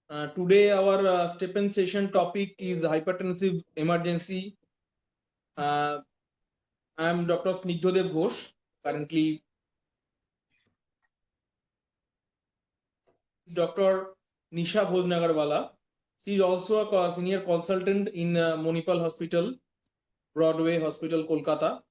Today our step-in session topic is hypertensive emergency. I am Dr. Snigdhadeb Ghosh. Currently, Dr. Nisha Bhojnagarwala. She is also a senior consultant in Manipal Hospital, Broadway Hospital, Kolkata.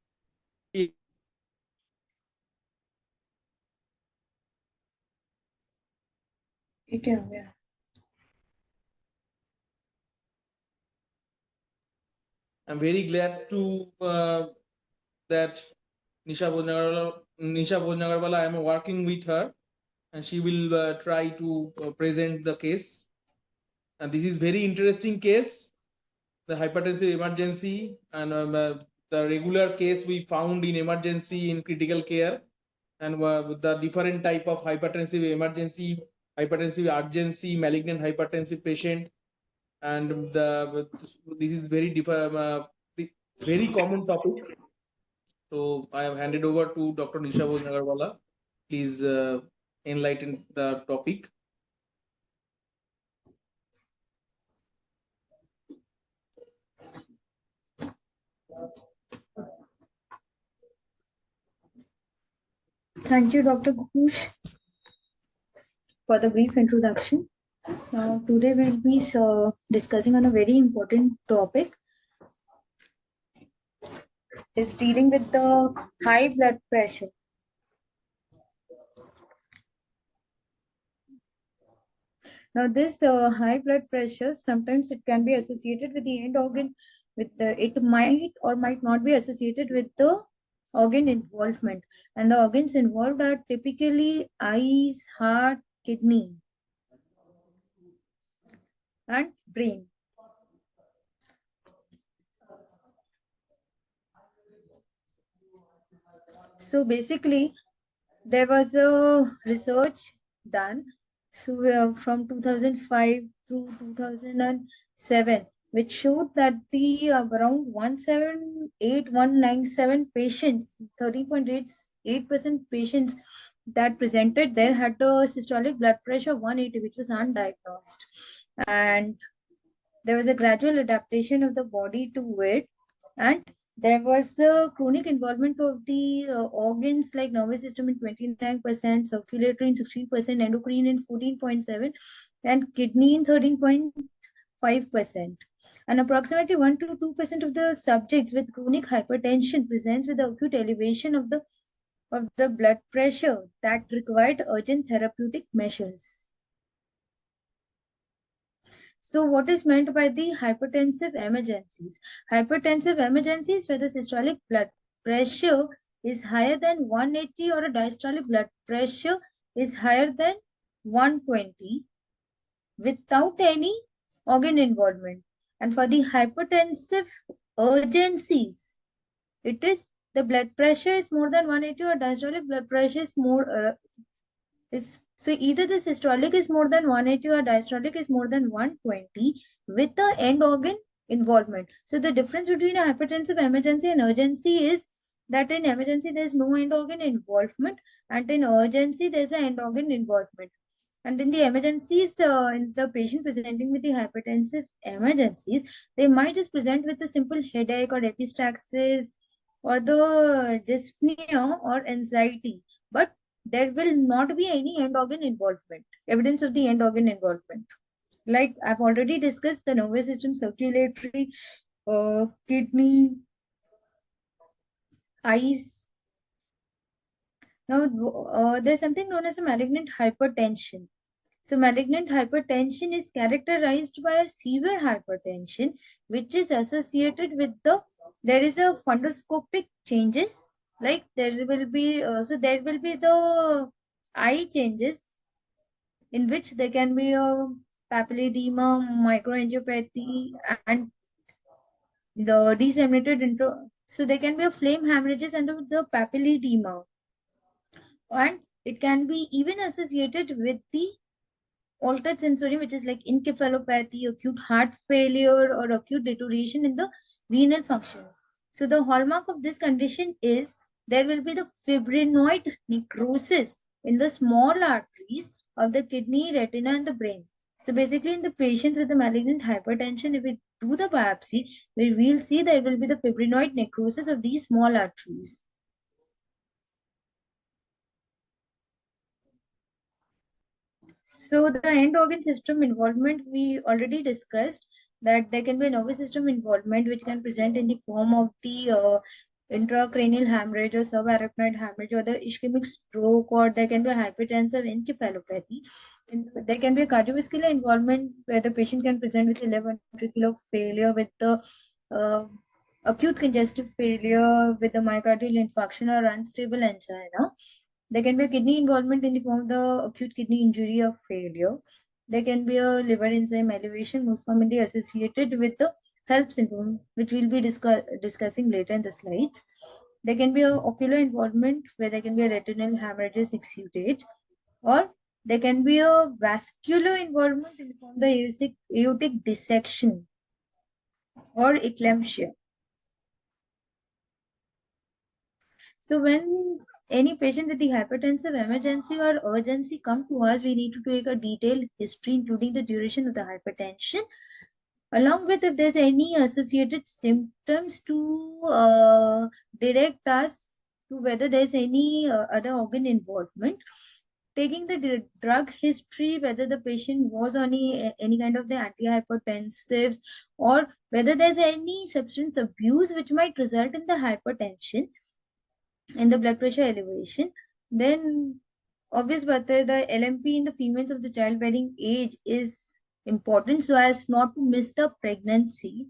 I'm very glad to that Nisha Bhojnagarwala, I am working with her, and she will try to present the case. And this is very interesting case, the hypertensive emergency, and the regular case we found in emergency in critical care, and the different type of hypertensive emergency, hypertensive urgency, malignant hypertensive patient, and this is very common topic. So I have handed over to Dr. Nisha Bhojnagarwala. Please enlighten the topic. Thank you, Dr. Ghosh, for the brief introduction. Today we'll be discussing on a very important topic. It's dealing with the high blood pressure. Now, this high blood pressure, sometimes it can be associated with the end organ, it might or might not be associated with the organ involvement. And the organs involved are typically eyes, heart, kidney, and brain. So basically, there was a research done from 2005 to 2007, which showed that the around 197 patients, 30.88% patients that presented there had a systolic blood pressure 180, which was undiagnosed. And there was a gradual adaptation of the body to it, and there was the chronic involvement of the organs like nervous system in 29%, circulatory in 16%, endocrine in 14.7%, and kidney in 13.5%. And approximately 1 to 2% of the subjects with chronic hypertension presents with acute elevation of the blood pressure that required urgent therapeutic measures. So what is meant by the hypertensive emergencies? Hypertensive emergencies where the systolic blood pressure is higher than 180 or a diastolic blood pressure is higher than 120 without any organ involvement. And for the hypertensive urgencies, it is the blood pressure is more than 180 or diastolic blood pressure is more so either the systolic is more than 180 or diastolic is more than 120 with the end organ involvement. So the difference between a hypertensive emergency and urgency is that in emergency there is no end organ involvement, and in urgency there is an end organ involvement. And in the emergencies, in the patient presenting with the hypertensive emergencies, they might just present with a simple headache or epistaxis or the dyspnea or anxiety, but there will not be any end organ involvement, evidence of the end organ involvement. Like I've already discussed, the nervous system, circulatory, kidney, eyes. Now, there's something known as a malignant hypertension. So malignant hypertension is characterized by a severe hypertension, which is associated with there is a fundoscopic changes, like there will be, there will be the eye changes in which there can be a papilledema, microangiopathy, and the disseminated so there can be a flame hemorrhages under the papilledema, and it can be even associated with the altered sensory, which is like encephalopathy, acute heart failure, or acute deterioration in the renal function. So the hallmark of this condition is there will be the fibrinoid necrosis in the small arteries of the kidney, retina, and the brain. So basically, in the patients with the malignant hypertension, if we do the biopsy, we will see there will be the fibrinoid necrosis of these small arteries. So the end organ system involvement, we already discussed that there can be a nervous system involvement which can present in the form of the intracranial hemorrhage or subarachnoid hemorrhage or the ischemic stroke, or there can be a hypertensive encephalopathy. And there can be a cardiovascular involvement where the patient can present with left ventricular failure, with the uh, acute congestive failure, with the myocardial infarction or unstable angina. There can be a kidney involvement in the form of the acute kidney injury or failure. There can be a liver enzyme elevation, most commonly associated with the HELP syndrome, which we'll be discussing later in the slides. There can be a ocular involvement where there can be a retinal hemorrhages exudate, or there can be a vascular involvement in the form of the aortic dissection or eclampsia. So when any patient with the hypertensive emergency or urgency come to us, we need to take a detailed history, including the duration of the hypertension, along with if there's any associated symptoms to direct us to whether there's any other organ involvement. Taking the drug history, whether the patient was on any kind of the antihypertensives, or whether there's any substance abuse which might result in the hypertension and the blood pressure elevation, then obvious but the LMP in the females of the childbearing age is important so as not to miss the pregnancy.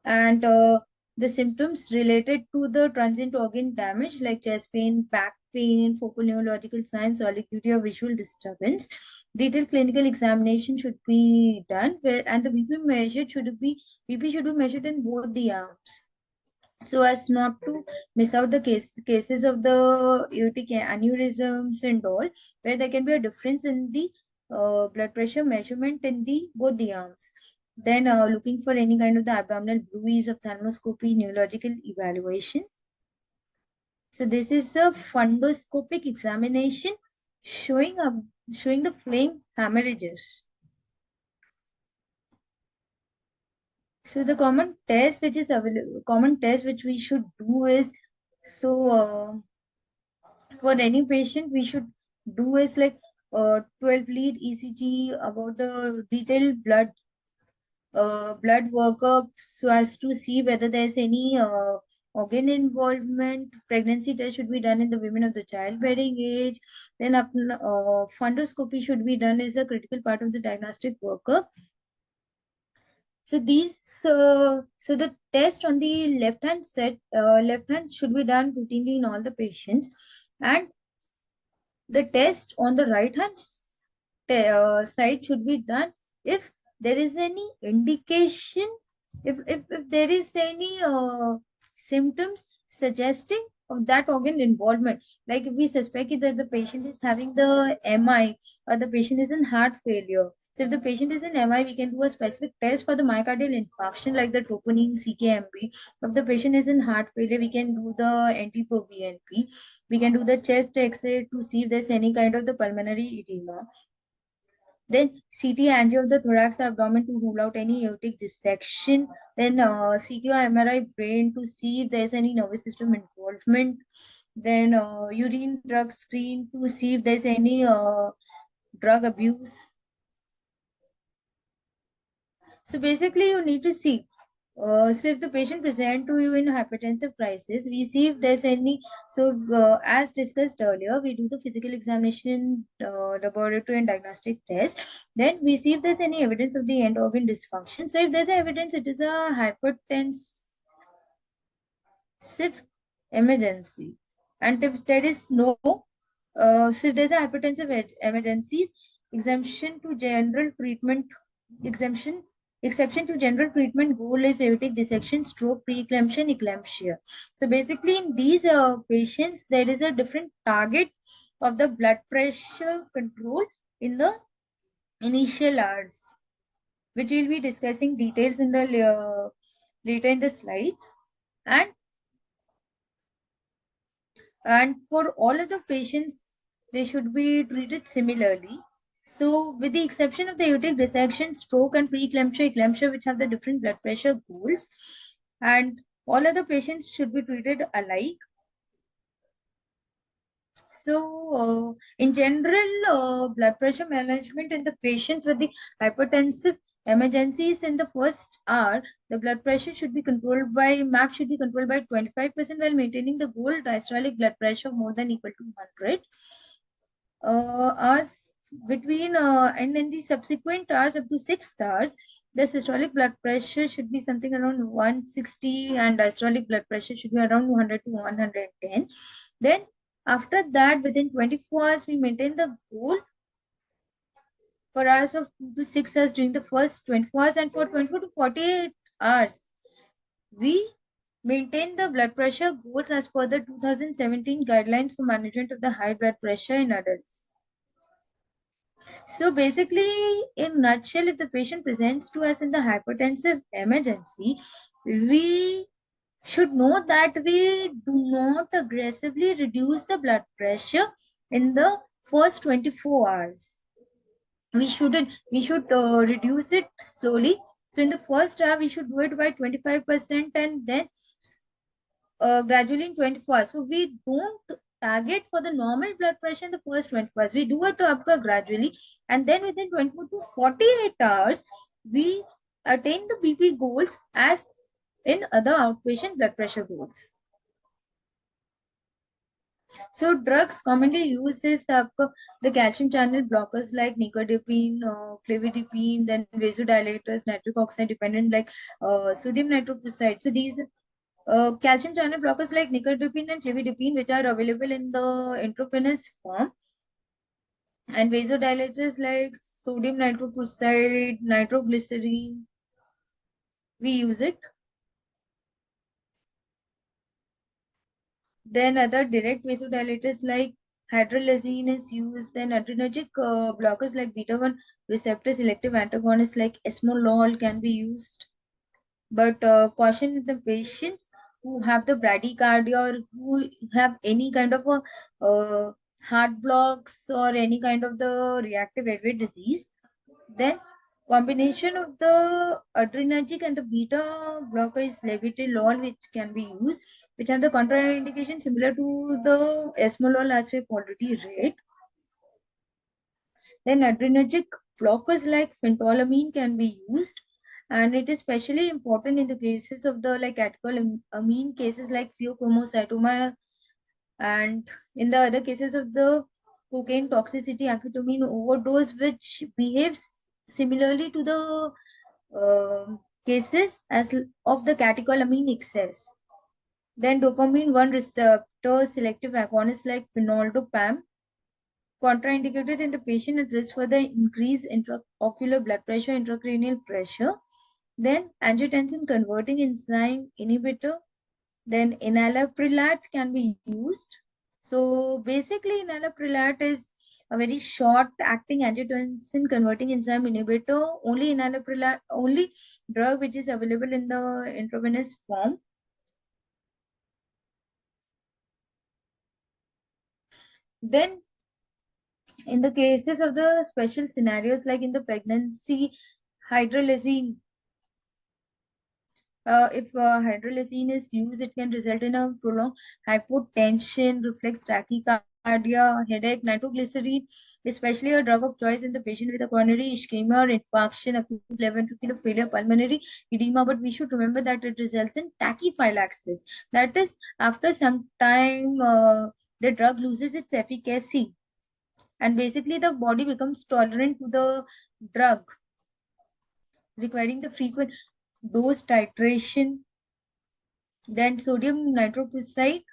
And the symptoms related to the transient organ damage like chest pain, back pain, focal neurological signs, oliguria, visual disturbance. Detailed clinical examination should be done, and the BP should be measured in both the arms, so as not to miss out the cases of the aortic aneurysms and all, where there can be a difference in the blood pressure measurement in the both the arms. Then looking for any kind of the abdominal bruise, ophthalmoscopy, neurological evaluation. So this is a fundoscopic examination showing the flame hemorrhages. So the common test which is available, common test which we should do is, so for any patient we should do is like 12 lead ECG, about the detailed blood workup so as to see whether there's any organ involvement. Pregnancy test should be done in the women of the childbearing age. Then fundoscopy should be done as a critical part of the diagnostic workup. So so the test on the left hand should be done routinely in all the patients, and the test on the right hand side should be done if there is any indication, if there is any symptoms suggesting of that organ involvement. Like if we suspect that the patient is having the MI, or the patient is in heart failure. So if the patient is in MI, we can do a specific test for the myocardial infarction like the troponin CKMB. If the patient is in heart failure, we can do the NT-proBNP. We can do the chest X-ray to see if there's any kind of the pulmonary edema. Then CT angio of the thorax or abdomen to rule out any aortic dissection. Then CT or MRI brain to see if there's any nervous system involvement. Then urine drug screen to see if there's any drug abuse. So basically you need to see, so if the patient present to you in hypertensive crisis, we see if there's any, so as discussed earlier, we do the physical examination, laboratory and diagnostic test. Then we see if there's any evidence of the end organ dysfunction. So if there's evidence, it is a hypertensive emergency. And if there is no, so if there's a hypertensive emergencies, exemption to general treatment, exemption exception to general treatment goal is aortic dissection, stroke, preeclampsia, and eclampsia. So basically in these patients, there is a different target of the blood pressure control in the initial hours, which we'll be discussing details in the later in the slides. And for all of the patients, they should be treated similarly. So, with the exception of the aortic dissection, stroke, and preeclampsia, eclampsia, which have the different blood pressure goals, and all other patients should be treated alike. So, in general, blood pressure management in the patients with the hypertensive emergencies in the first hour, the blood pressure should be controlled by MAP should be controlled by 25% while maintaining the goal diastolic blood pressure more than equal to 100. Hours between and in the subsequent hours up to 6 hours, the systolic blood pressure should be something around 160 and diastolic blood pressure should be around 100 to 110. Then after that, within 24 hours, we maintain the goal for hours of 2 to 6 hours during the first 24 hours, and for 24 to 48 hours, we maintain the blood pressure goals as per the 2017 guidelines for management of the high blood pressure in adults. So basically, in nutshell, if the patient presents to us in the hypertensive emergency, we should know that we do not aggressively reduce the blood pressure in the first 24 hours. We should reduce it slowly. So in the first hour, we should do it by 25% and then gradually in 24 hours. So we don't target for the normal blood pressure in the first 24 hours. We do it up gradually, and then within 24 to 48 hours, we attain the BP goals as in other outpatient blood pressure goals. So drugs commonly used is the calcium channel blockers like nicardipine, clevidipine, then vasodilators, nitric oxide dependent like sodium nitroprusside. So these calcium channel blockers like nicardipine and clevidipine, which are available in the intravenous form, and vasodilators like sodium nitroprusside, nitroglycerine, we use it. Then other direct vasodilators like hydralazine is used. Then adrenergic blockers like beta-1 receptor selective antagonists like esmolol can be used. But caution with the patients who have the bradycardia or who have any kind of a heart blocks or any kind of the reactive airway disease. Then combination of the adrenergic and the beta blocker is levotirizole, which can be used, which have the contraindication similar to the esmolol as we've already read. Then adrenergic blockers like phentolamine can be used, and it is especially important in the cases of the like catecholamine cases like pheochromocytoma, and in the other cases of the cocaine toxicity, amphetamine overdose, which behaves similarly to the cases as of the catecholamine excess. Then dopamine 1 receptor selective agonists like phenolidopam, contraindicated in the patient at risk for the increased intraocular blood pressure, intracranial pressure. Then angiotensin converting enzyme inhibitor. Then enalaprilat can be used. So basically, enalaprilat is a very short acting angiotensin converting enzyme inhibitor. Only enalaprilat, only drug which is available in the intravenous form. Then in the cases of the special scenarios like in the pregnancy, hydralazine, if hydralazine is used, it can result in a prolonged hypotension, reflex tachycardia, headache. Nitroglycerine, especially a drug of choice in the patient with a coronary ischemia or infarction, acute left ventricular failure, pulmonary edema. But we should remember that it results in tachyphylaxis. That is, after some time, the drug loses its efficacy, and basically the body becomes tolerant to the drug, requiring the frequent dose titration. Then sodium nitroprusside,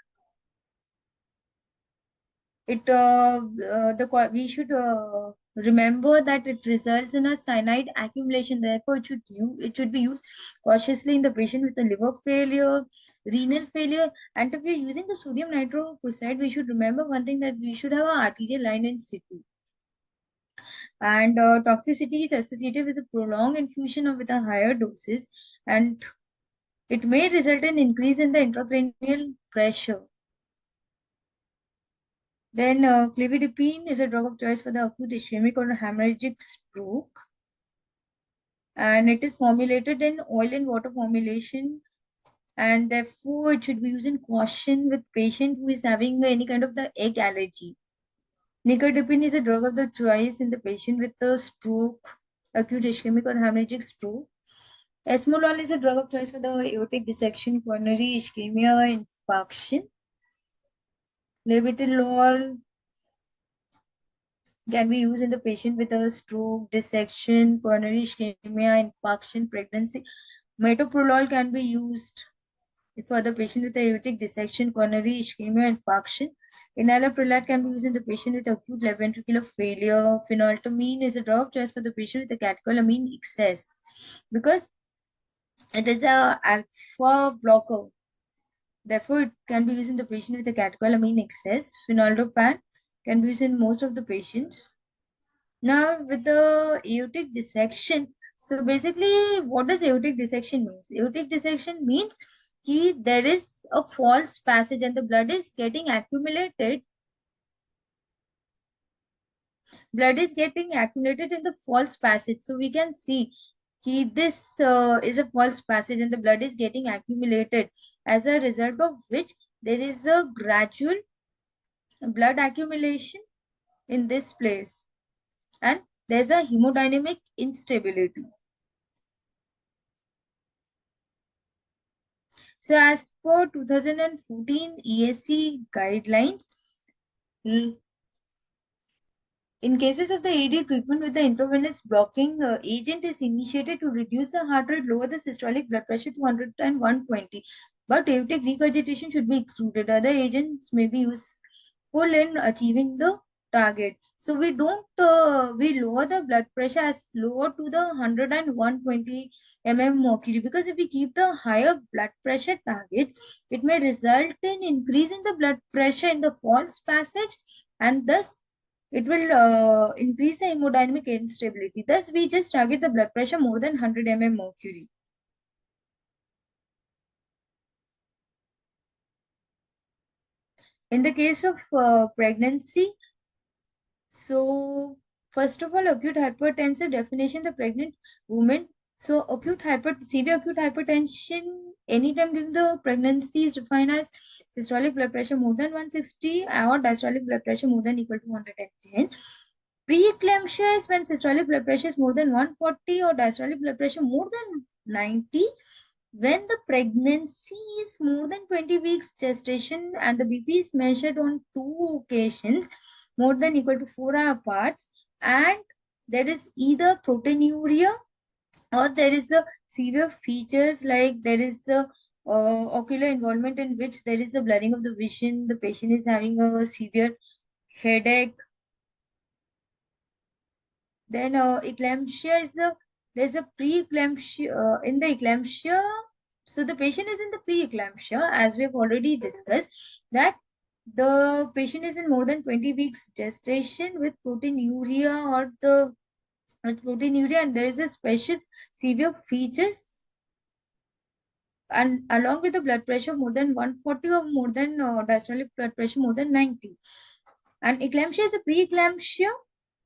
we should remember that it results in a cyanide accumulation. Therefore, it should be used cautiously in the patient with a liver failure, renal failure. And if we're using the sodium nitroprusside, we should remember one thing, that we should have an arterial line in situ. And toxicity is associated with a prolonged infusion or with a higher doses, and it may result in increase in the intracranial pressure. Then clevidipine is a drug of choice for the acute ischemic or hemorrhagic stroke, and it is formulated in oil and water formulation, and therefore it should be used in caution with patient who is having any kind of the egg allergy. Nicardipine is a drug of the choice in the patient with a stroke, acute ischemic or hemorrhagic stroke. Esmolol is a drug of choice for the aortic dissection, coronary ischemia, infarction. Labetalol can be used in the patient with a stroke, dissection, coronary ischemia, infarction, pregnancy. Metoprolol can be used for the patient with aortic dissection, coronary ischemia, infarction. Enalaprolate can be used in the patient with acute left ventricular failure. Phenolphthalein is a drug of choice for the patient with a catecholamine excess because it is a alpha blocker. Therefore, it can be used in the patient with a catecholamine excess. Phenoldopan can be used in most of the patients. Now, with the aortic dissection, so basically, what does aortic dissection means? Aortic dissection means there is a false passage and the blood is getting accumulated. Blood is getting accumulated in the false passage. So we can see this is a false passage and the blood is getting accumulated, as a result of which there is a gradual blood accumulation in this place and there's a hemodynamic instability. So as per 2014 ESC guidelines, in cases of the AD, treatment with the intravenous blocking agent is initiated to reduce the heart rate, lower the systolic blood pressure to 100 and 120. But aortic regurgitation should be excluded. Other agents may be useful in achieving the target. So we don't, we lower the blood pressure as lower to the 100 and 120 mm mercury, because if we keep the higher blood pressure target, it may result in increase in the blood pressure in the false passage, and thus it will increase the hemodynamic instability. Thus, we just target the blood pressure more than 100 mm mercury. In the case of pregnancy, so first of all, acute hypertensive definition, the pregnant woman. So severe acute hypertension anytime during the pregnancy is defined as systolic blood pressure more than 160 or diastolic blood pressure more than equal to 110. Preeclampsia is when systolic blood pressure is more than 140 or diastolic blood pressure more than 90. When the pregnancy is more than 20 weeks gestation and the BP is measured on 2 occasions more than equal to 4 hour apart, and there is either proteinuria or there is a severe features like there is a ocular involvement in which there is a blurring of the vision, the patient is having a severe headache. Then eclampsia is there's a pre-eclampsia in the eclampsia. So the patient is in the pre-eclampsia, as we have already discussed, that the patient is in more than 20 weeks gestation with proteinuria or with proteinuria, and there is a special severe features, and along with the blood pressure more than 140 or more than diastolic blood pressure more than 90. And eclampsia is a pre-eclampsia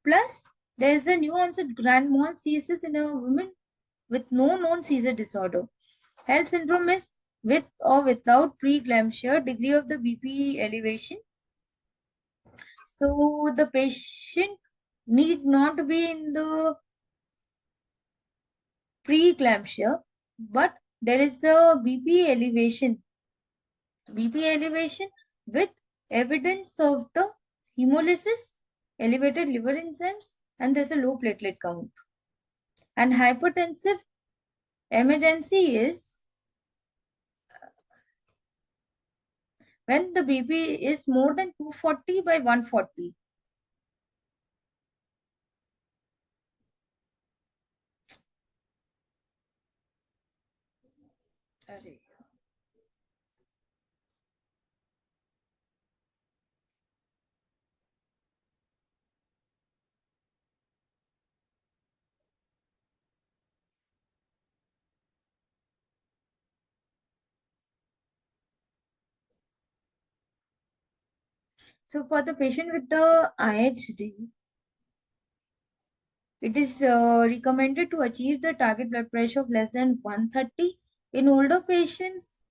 plus there is a new onset grand mal seizures in a woman with no known seizure disorder. HELP syndrome is with or without preeclampsia, degree of the BP elevation. So the patient need not be in the preeclampsia, but there is a BP elevation with evidence of the hemolysis, elevated liver enzymes, and there's a low platelet count. And hypertensive emergency is when the BP is more than 240 by 140. So for the patient with the IHD, it is recommended to achieve the target blood pressure of less than 130. In older patients,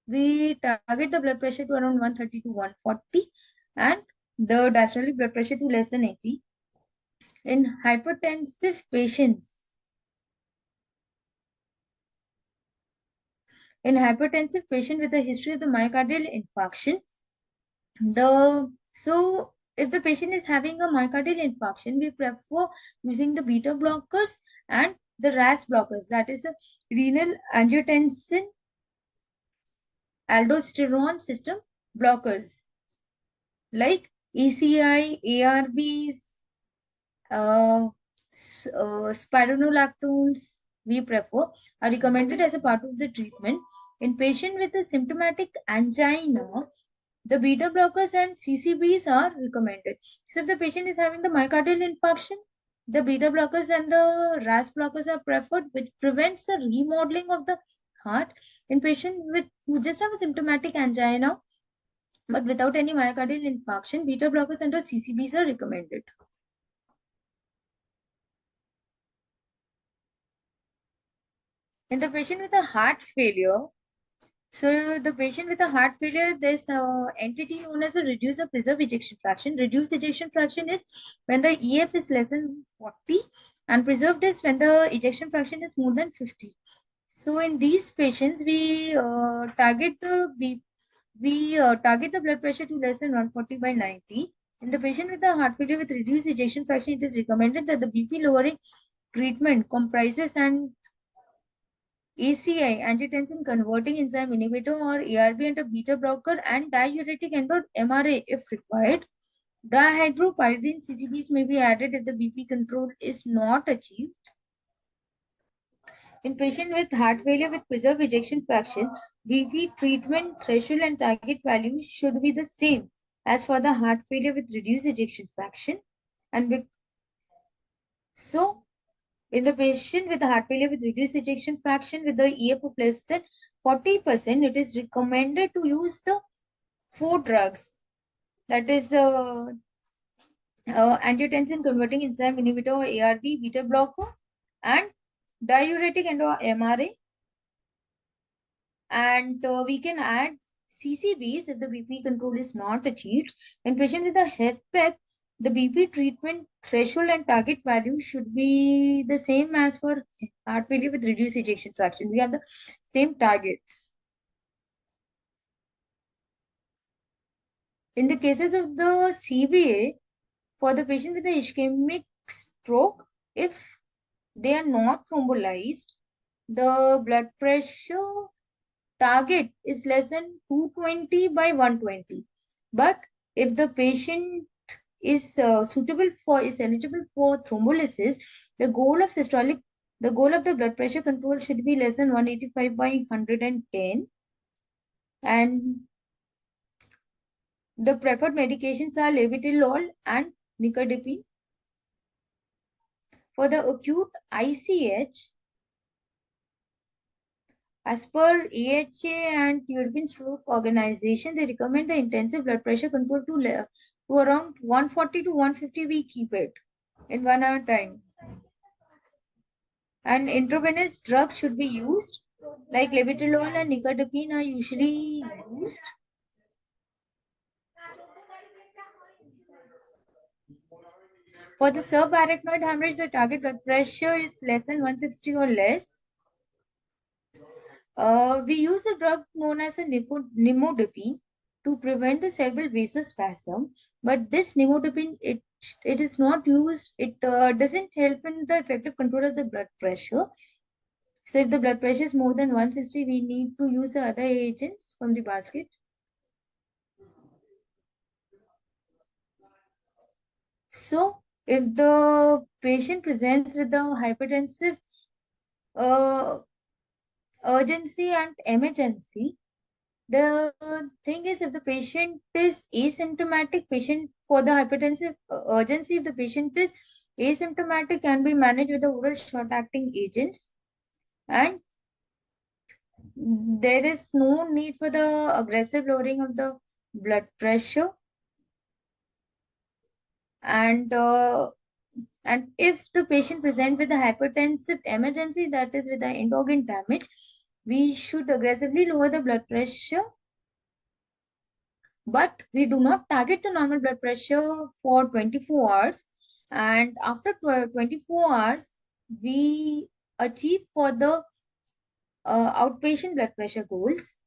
we target the blood pressure to around 130 to 140 and the diastolic blood pressure to less than 80. In hypertensive patients, with a history of the myocardial infarction, if the patient is having a myocardial infarction, we prefer using the beta blockers and the RAS blockers, that is a renal angiotensin aldosterone system blockers like ECI, ARBs, spironolactones we prefer are recommended as a part of the treatment. In patient with a symptomatic angina, the beta blockers and CCBs are recommended. So if the patient is having the myocardial infarction, the beta blockers and the RAS blockers are preferred, which prevents the remodeling of the heart. In patient with who just have a symptomatic angina but without any myocardial infarction, beta blockers and the CCBs are recommended. In the patient with a heart failure, there's an entity known as a reduced or preserved ejection fraction. Reduced ejection fraction is when the EF is less than 40 and preserved is when the ejection fraction is more than 50. So in these patients, we target the blood pressure to less than 140 by 90. In the patient with a heart failure with reduced ejection fraction, it is recommended that the BP lowering treatment comprises an ACI, angiotensin converting enzyme inhibitor, or ARB and a beta blocker, and diuretic and or MRA if required. Dihydropyridine CCBs may be added if the BP control is not achieved. In patient with heart failure with preserved ejection fraction, BP treatment threshold and target values should be the same as for the heart failure with reduced ejection fraction. And so, in the patient with heart failure with reduced ejection fraction with the EF of less than 40%, it is recommended to use the 4 drugs. That is angiotensin converting enzyme inhibitor, ARB, beta blocker, and diuretic and MRA. And we can add CCBs if the BP control is not achieved. In patient with a HFpEF, the BP treatment threshold and target value should be the same as for heart failure with reduced ejection fraction. We have the same targets. In the cases of the CVA, for the patient with the ischemic stroke, if they are not thrombolized, the blood pressure target is less than 220 by 120. But if the patient is eligible for thrombolysis, the goal of the blood pressure control should be less than 185 by 110. And the preferred medications are levotirizole and nicardipine. For the acute ICH, as per AHA and European Stroke Organization, they recommend the intensive blood pressure control to around 140 to 150. We keep it in 1 hour time. And intravenous drugs should be used, like levotirizole and nicardipine are usually used. For the subarachnoid hemorrhage, the target blood pressure is less than 160 or less. We use a drug known as a nimodipine to prevent the cerebral vasospasm, but this nimodipine, it is not used, it doesn't help in the effective control of the blood pressure. So if the blood pressure is more than 160, we need to use the other agents from the basket. So if the patient presents with the hypertensive urgency and emergency, the thing is, if the patient is asymptomatic, for the hypertensive urgency, if the patient is asymptomatic, can be managed with the oral short-acting agents, and there is no need for the aggressive lowering of the blood pressure. And if the patient present with a hypertensive emergency, that is with the end organ damage, we should aggressively lower the blood pressure, but we do not target the normal blood pressure for 24 hours. And after 24 hours, we achieve for the outpatient blood pressure goals.